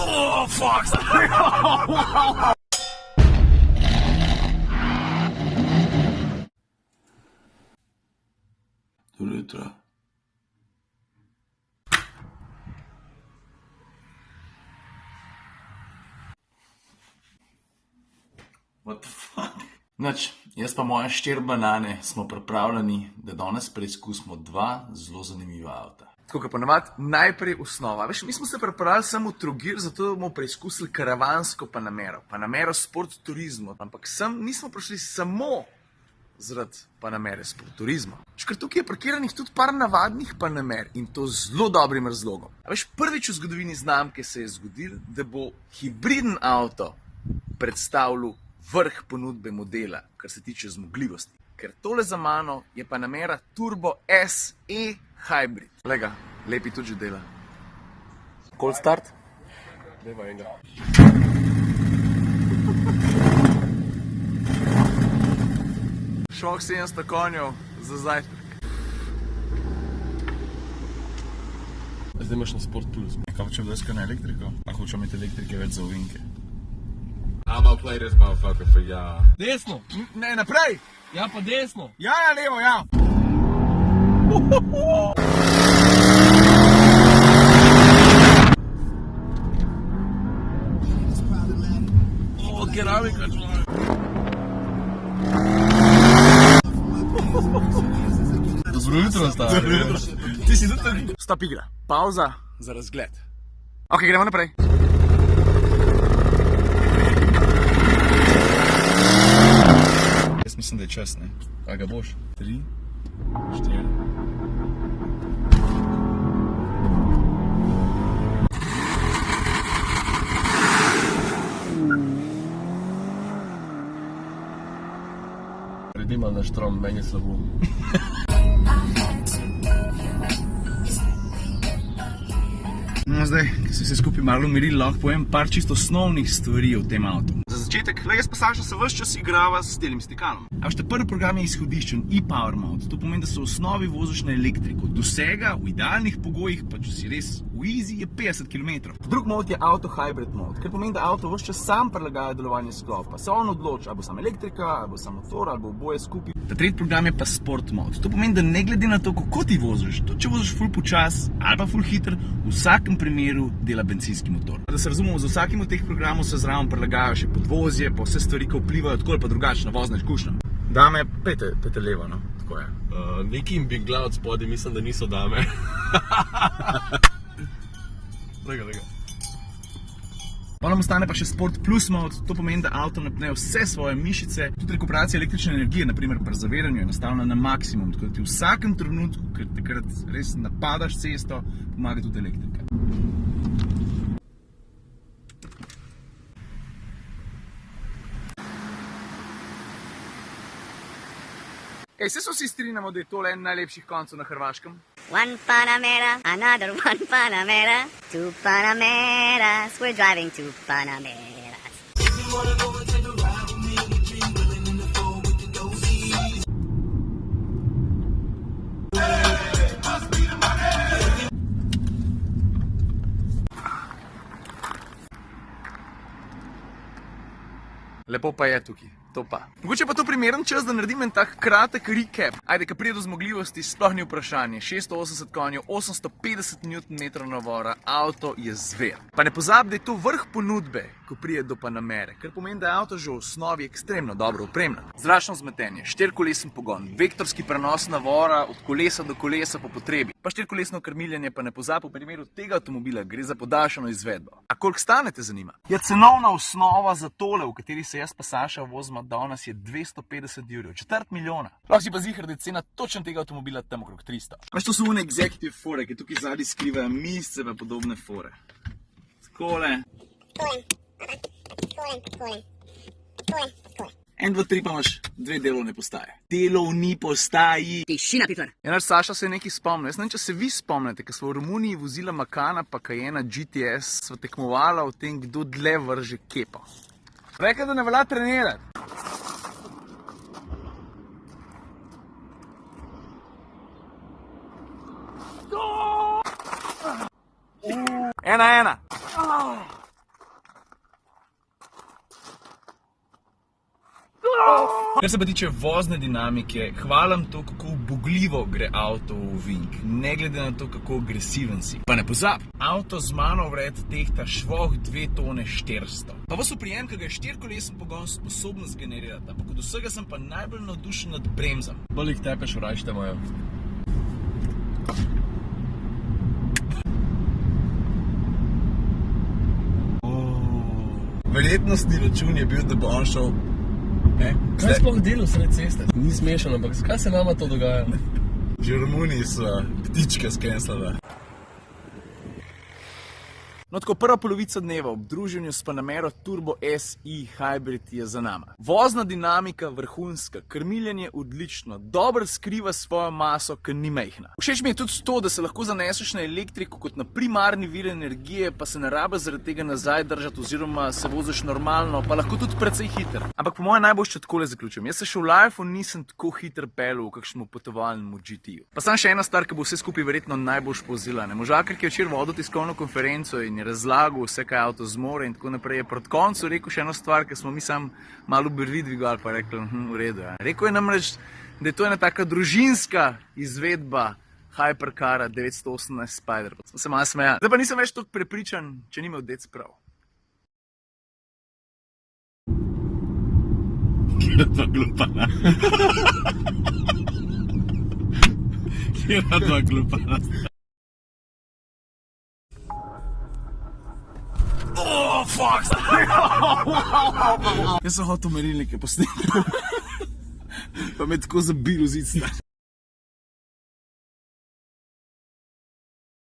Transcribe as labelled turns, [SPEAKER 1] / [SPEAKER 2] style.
[SPEAKER 1] Oh, fuck! Dobro jutro. What the fuck? Noč, jaz pa moja 4 banane smo pripravljeni, da danes preizkusimo 2 zelo zanimiva avta.
[SPEAKER 2] Tako kot ponavadi, najprej osnova. Veš, mi smo se pripravili samo v Trogir, zato bomo preizkusili karavansko Panamero. Panamero sport turizmu. Ampak sem nismo prišli samo zaradi Panamere sport turizma. Ker tukaj je parkiranih tudi par navadnih Panamer in to z zelo dobrim razlogom. A veš, prvič v zgodovini znamke se je zgodil, da bo hibriden avto predstavljal vrh ponudbe modela, kar se tiče zmogljivosti. Ker tole za mano je Panamera Turbo SE Hybrid. Lega, lepi tudi že dela.
[SPEAKER 1] Cold start?
[SPEAKER 2] Dajva enega. Šok 700 konjev za zajtrk.
[SPEAKER 1] Zdaj imaš na Sport Plus. Kaj hočem deska na elektriko? A hočem imeti elektrike več za ovinke?
[SPEAKER 3] I'm gonna play this motherfucker for y'all.
[SPEAKER 2] Desno! Ne, naprej!
[SPEAKER 4] Ja, pa desno.
[SPEAKER 2] Ja, levo, ja!
[SPEAKER 4] O, keramika človek.
[SPEAKER 1] Dobro jutro, stari. Dobro jutro.
[SPEAKER 2] Ti si tudi... Stop igra. Pauza za razgled. Ok, gremo naprej.
[SPEAKER 1] Jaz mislim, da je čas, ne? Kaj ga boš? 3, 4... Pridi malo na štrom, meni je slabo.
[SPEAKER 2] No, zdaj, ko si se skupaj malo umirili, lahko povem par čisto osnovnih stvari o tem avtu. Za začetek, jaz pa Saša se ves čas igrava s telim stikalom. A veš, prvi program je izhodiščen e-power mode. To pomeni, da se v osnovi voziš na elektriko. Do vsega, v idealnih pogojih, pa če si res v easy, je 50 km. Drug mod je auto hybrid mode, kar pomeni, da avto ves čas sam prilagaja delovanje sklopa. Se on odloči, ali bo sam elektrika, ali bo sam motor, ali bo oboje skupaj. Ta tretji program je pa sport mode. To pomeni, da ne glede na to, kako ti voziš, tudi če voziš ful počas ali pa ful hiter, v vsakem primeru dela bencinski motor. Da se razumemo, za vsakim od teh programov se zraven prilagajajo še podvozje, pa vse stvari, ki vplivajo tako ali pa drugače na vozno izkušnjo. Dame, pejte levo, no, tako je.
[SPEAKER 3] Neki in Big Cloud spodaj, mislim, da niso dame.
[SPEAKER 2] Lega. Potem ostane pa še Sport Plus mode, to pomeni, da avto napne vse svoje mišice, tudi rekuperacija električne energije, naprimer pri zaviranju je nastavljena na maksimum, tako da ti v vsakem trenutku, ker takrat res napadaš cesto, pomaga tudi elektrika. Ej, se so vsi strinjamo, da je tole en najlepših koncev na Hrvaškem?
[SPEAKER 5] One Panamera, another one Panamera, 2 Panameras, we're driving 2 Panameras.
[SPEAKER 2] Lepo pa je tukaj, to pa. Mogoče pa to primeren čas, da naredim en tak kratek recap. Ajde, ko pride do zmogljivosti, sploh ni vprašanje. 680 konjev, 850 Nm navora, avto je zver. Pa ne pozabi, da je to vrh ponudbe, ko pride do Panamere, kar pomeni, da je avto že v osnovi ekstremno dobro opremljen. Zračno vzmetenje, 4-kolesen pogon, vektorski prenos navora od kolesa do kolesa po potrebi. Pa 4-kolesno krmiljenje, pa ne pozabi, v primeru tega avtomobila gre za podaljšano izvedbo. A koliko stane, te zanima? Ja, cenovna osnova za tole, v kateri se jaz pa Saša vozima danes, je 250 €, 250 000. Lahko si pa ziher, da je cena točno tega avtomobila tam okrog 300. Veš, to so one executive fore, ki tukaj zadaj skrivajo misce pa podobne fore. Takole. 1, 2, 3 pa imaš 2 delovne postaje. Delovni postaji.
[SPEAKER 5] Tišina, Pitor.
[SPEAKER 2] Ja, naš Saša se je nekaj spomnil. Jaz ne vem, če se vi spomnite, ker smo v Romuniji vozila Makana pa Cayena GTS, sva tekmovala v tem, kdo dlje vrže kepo. Rekla, da ne velja trenirati. 1-1. Kar se pa tiče vozne dinamike, hvalim to, kako ubogljivo gre avto v ovink, ne glede na to, kako agresiven si. Pa ne pozab, avto z mano vred tehta švoh 2 tone 400. Pa vas uprijem, ki ga je 4-kolesen pogon sposobno zgenerirati, ampak od vsega sem pa najbolj navdušen nad bremzam.
[SPEAKER 4] Bolj jih tepeš, vrajšte mojo.
[SPEAKER 2] Verjetnostni račun je bil, da bo on šel.
[SPEAKER 4] Kaj sploh delal sred ceste? Ni smešno, ampak zakaj se nama to dogaja?
[SPEAKER 2] Že v Romuniji so ptičke skenslale. No, tako prva polovica dneva ob druženju s Panamero Turbo SI Hybrid je za nama. Vozna dinamika vrhunska, krmiljenje odlično, dobro skriva svojo maso, ker ni majhna. Všeč mi je tudi to, da se lahko zaneseš na elektriko kot na primarni vir energije, pa se ne rabe zaradi tega nazaj držati oziroma se voziš normalno, pa lahko tudi precej hiter. Ampak po mojem najbolj še takole zaključim. Jaz se še v lifeu nisem tako hiter pelil v kakšnemu potovalnemu GT-ju. Pa samo še ena stvar, ki bo vse skupaj verjetno najbolj povzela. Možakar, ki je včeraj vodil tiskovno konferenco in razlagal vse, kaj avto zmore in tako naprej, je proti koncu rekel še eno stvar, ki smo mi sam malo brvi dvigali, pa rekli, v redu. Ja. Rekel je namreč, da je to ena taka družinska izvedba Hypercara 918 Spider. Sem se malo smejal. Zdaj pa nisem več toliko prepričan, če ni imel dec prav.
[SPEAKER 1] Kjera dva glupana. Kjera dva glupana. Oh, fuck! Jaz sem hotel merilnike posneti. Pa me tako zabil v zid.